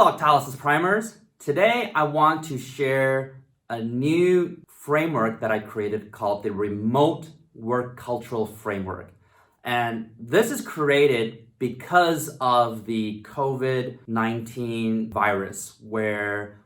Hello, Octalysis primers. Today, I want to share a new framework that I created called the Remote Work Cultural Framework. And this is created because of the COVID-19 virus, where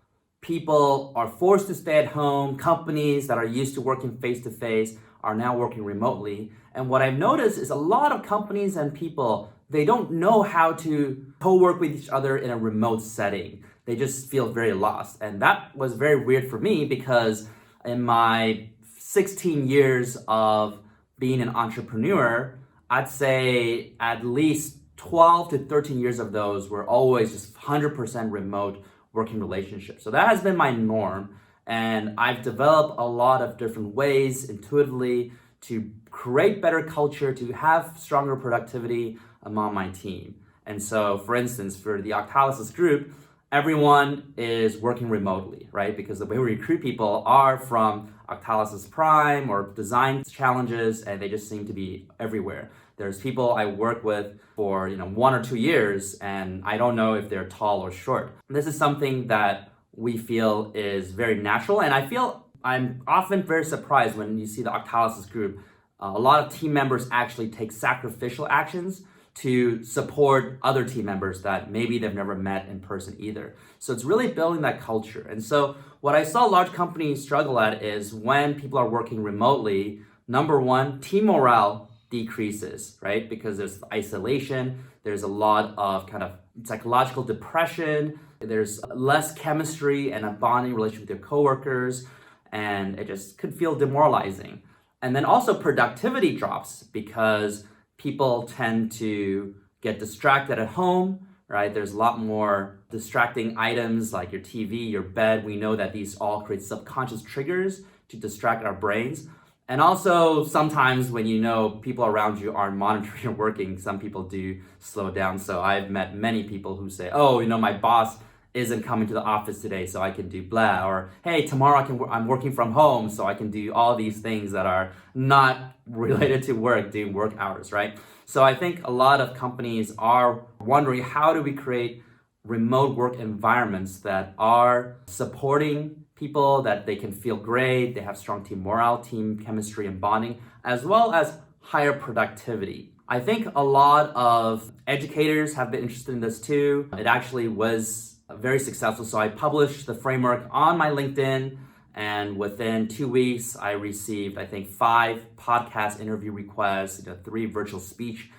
people are forced to stay at home. Companies that are used to working face-to-face are now working remotely. And what I've noticed is a lot of companies and people, they don't know how to co-work with each other in a remote setting. They just feel very lost. And that was very weird for me because in my 16 years of being an entrepreneur, I'd say at least 12 to 13 years of those were always just 100% remote working relationships. So that has been my norm. And I've developed a lot of different ways intuitively to create better culture, to have stronger productivity among my team. And so, for instance, for the Octalysis group, everyone is working remotely, right? Because the way we recruit people are from Octalysis Prime or design challenges, and they just seem to be everywhere. There's people I work with for 1 or 2 years, and I don't know if they're tall or short. This is something that we feel is very natural, and I feel I'm often very surprised when you see the Octalysis group. A lot of team members actually take sacrificial actions to support other team members that maybe they've never met in person either. So it's really building that culture. And so what I saw large companies struggle at is when people are working remotely, number one, team morale decreases, right? Because there's isolation, there's a lot of kind of psychological depression, there's less chemistry and a bonding relationship with your coworkers, and it just could feel demoralizing. And then also productivity drops because people tend to get distracted at home, right? There's a lot more distracting items like your TV, your bed. We know that these all create subconscious triggers to distract our brains. And also sometimes when people around you aren't monitoring your working, some people do slow down. So I've met many people who say, my boss isn't coming to the office today, so I can do blah, or hey, tomorrow I'm working from home, so I can do all these things that are not related to work, doing work hours, right? So I think a lot of companies are wondering, how do we create remote work environments that are supporting people, that they can feel great, they have strong team morale, team chemistry and bonding, as well as higher productivity. I think a lot of educators have been interested in this too. It actually was very successful. So I published the framework on my LinkedIn, and within 2 weeks, I received, I think, 5 podcast interview requests, 3 virtual speech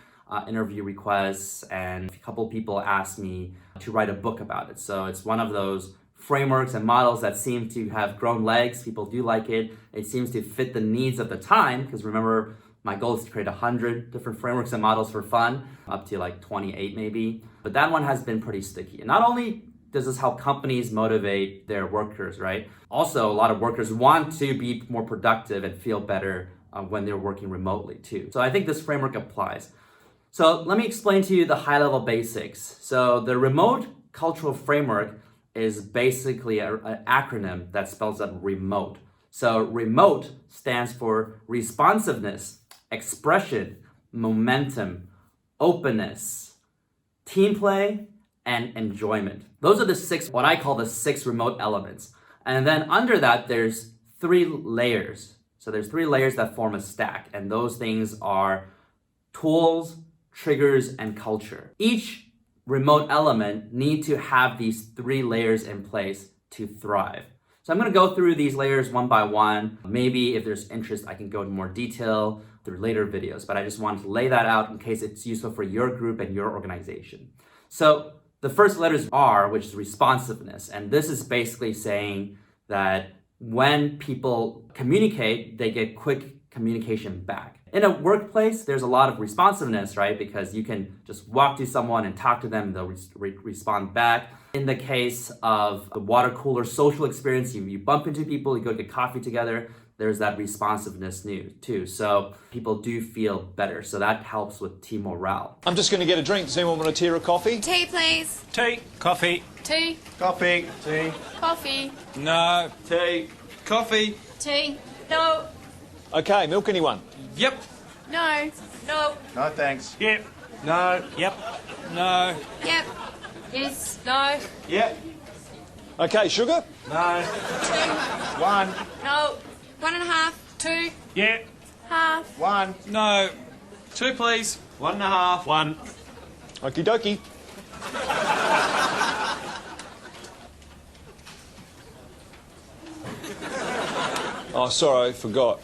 interview requests, and a couple people asked me to write a book about it. So it's one of those frameworks and models that seem to have grown legs. People do like it. It seems to fit the needs of the time, because remember, my goal is to create 100 different frameworks and models for fun, up to like 28 maybe. But that one has been pretty sticky. And not only does this help companies motivate their workers, right? Also, a lot of workers want to be more productive and feel better when they're working remotely too. So I think this framework applies. So let me explain to you the high-level basics. So the Remote Cultural Framework is basically an acronym that spells out remote. So remote stands for responsiveness, expression, momentum, openness, team play, and enjoyment. Those are the 6, what I call the 6 remote elements. And then under that, there's 3 layers. So there's 3 layers that form a stack. And those things are tools, triggers, and culture. Each remote element need to have these 3 layers in place to thrive. So I'm gonna go through these layers one by one. Maybe if there's interest, I can go into more detail through later videos, but I just wanted to lay that out in case it's useful for your group and your organization. So the first letter is R, which is responsiveness. And this is basically saying that when people communicate, they get quick communication back. In a workplace, there's a lot of responsiveness, right? Because you can just walk to someone and talk to them, they'll respond back. In the case of the water cooler social experience, you bump into people, you go get coffee together, there's that responsiveness too. So people do feel better. So that helps with team morale. I'm just going to get a drink. Does anyone want a tea or a coffee? Tea, please. Tea. Coffee. Tea. Coffee. Tea. Coffee. No. Tea. Coffee. Tea. No. Okay, milk anyone? Yep. No. No. No, thanks. Yep. No. Yep. No. Yep. Yes. No. Yeah. Okay, sugar? No. 2. 1. No. 1.5. 2. Yeah. Half. 1. No. 2, please. 1.5. 1. Okie dokie. Oh, sorry, forgot.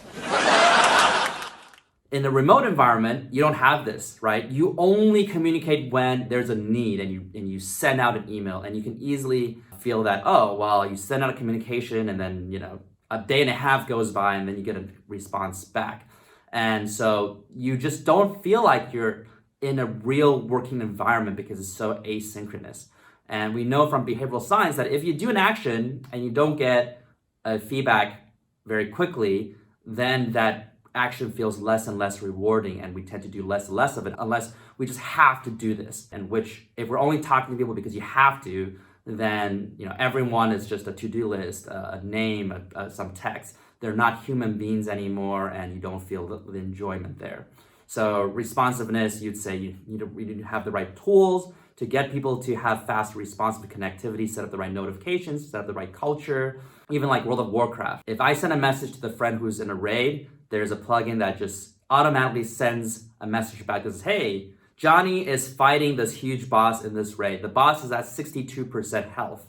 In a remote environment, you don't have this, right? You only communicate when there's a need and you send out an email, and you can easily feel that, oh, well, you send out a communication and then, a day and a half goes by and then you get a response back. And so you just don't feel like you're in a real working environment because it's so asynchronous. And we know from behavioral science that if you do an action and you don't get a feedback very quickly, then that action feels less and less rewarding, and we tend to do less and less of it unless we just have to do this. And which, if we're only talking to people because you have to, then everyone is just a to-do list, a name, some text. They're not human beings anymore, and you don't feel the enjoyment there. So responsiveness, you'd say you need to have the right tools to get people to have fast responsive connectivity, set up the right notifications, set up the right culture. Even like World of Warcraft. If I send a message to the friend who's in a raid, there's a plugin that just automatically sends a message back that says, hey, Johnny is fighting this huge boss in this raid. The boss is at 62% health.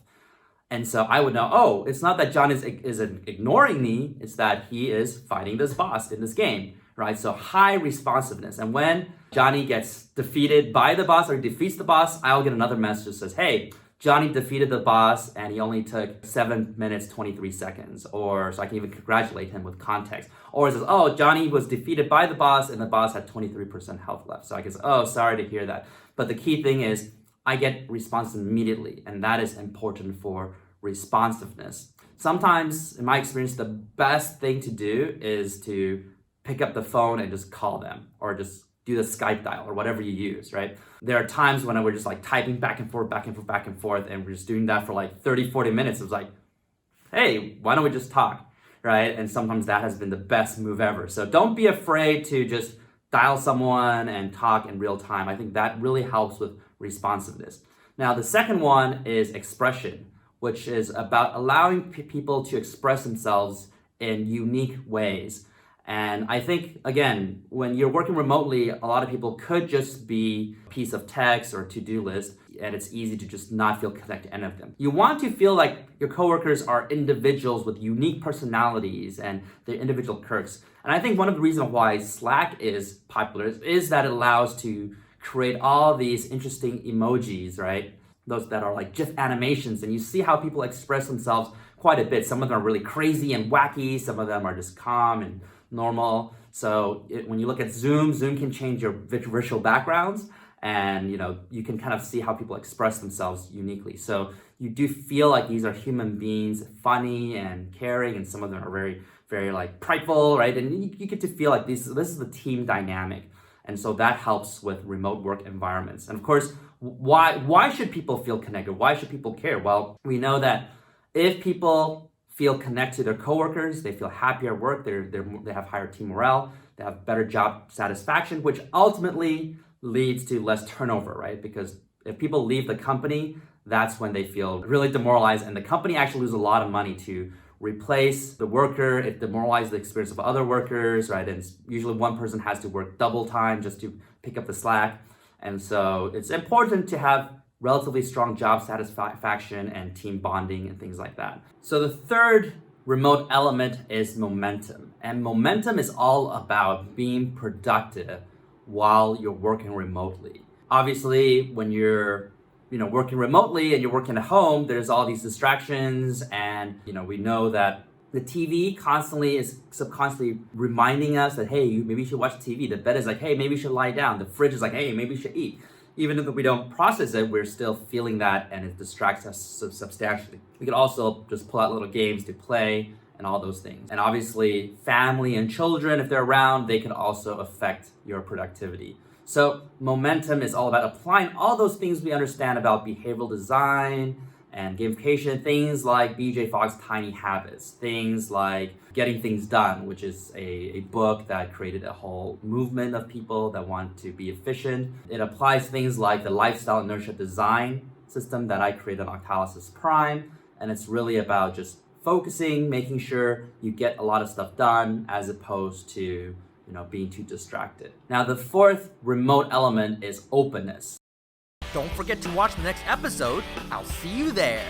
And so I would know, oh, it's not that Johnny is ignoring me, it's that he is fighting this boss in this game, right? So high responsiveness. And when Johnny gets defeated by the boss or defeats the boss, I'll get another message that says, hey, Johnny defeated the boss and he only took 7 minutes, 23 seconds. Or so I can even congratulate him with context. Or it says, oh, Johnny was defeated by the boss and the boss had 23% health left. So I can say, oh, sorry to hear that. But the key thing is I get response immediately, and that is important for responsiveness. Sometimes, in my experience, the best thing to do is to pick up the phone and just call them, or just do the Skype dial or whatever you use, right? There are times when we're just like typing back and forth, and we're just doing that for like 30, 40 minutes. It was like, hey, why don't we just talk, right? And sometimes that has been the best move ever. So don't be afraid to just dial someone and talk in real time. I think that really helps with responsiveness. Now, the second one is expression, which is about allowing people to express themselves in unique ways. And I think, again, when you're working remotely, a lot of people could just be a piece of text or to-do list, and it's easy to just not feel connected to any of them. You want to feel like your coworkers are individuals with unique personalities and their individual quirks. And I think one of the reasons why Slack is popular is that it allows to create all these interesting emojis, right? Those that are like GIF animations, and you see how people express themselves quite a bit. Some of them are really crazy and wacky, some of them are just calm and normal. So when you look at Zoom can change your virtual backgrounds, and you can kind of see how people express themselves uniquely. So you do feel like these are human beings, funny and caring, and some of them are very, very like prideful, right? And you get to feel like this is the team dynamic. And so that helps with remote work environments. And of course, why should people feel connected? Why should people care? Well, we know that if people feel connected to their coworkers, they feel happier at work, they have higher team morale, they have better job satisfaction, which ultimately leads to less turnover, right? Because if people leave the company, that's when they feel really demoralized, and the company actually loses a lot of money to replace the worker. It demoralizes the experience of other workers, right? And usually one person has to work double time just to pick up the slack. And so it's important to have relatively strong job satisfaction and team bonding and things like that. So the third remote element is momentum. And momentum is all about being productive while you're working remotely. Obviously, when you're working remotely and you're working at home, there's all these distractions, and we know that the TV constantly is subconsciously reminding us that, hey, maybe you should watch TV. The bed is like, hey, maybe you should lie down. The fridge is like, hey, maybe you should eat. Even if we don't process it, we're still feeling that, and it distracts us substantially. We could also just pull out little games to play and all those things. And obviously, family and children, if they're around, they can also affect your productivity. So momentum is all about applying all those things we understand about behavioral design and gamification, things like BJ Fogg's Tiny Habits, things like Getting Things Done, which is a book that created a whole movement of people that want to be efficient. It applies things like the lifestyle inertia design system that I created, Octalysis Prime, and it's really about just focusing, making sure you get a lot of stuff done as opposed to being too distracted. Now, the fourth remote element is openness. Don't forget to watch the next episode. I'll see you there.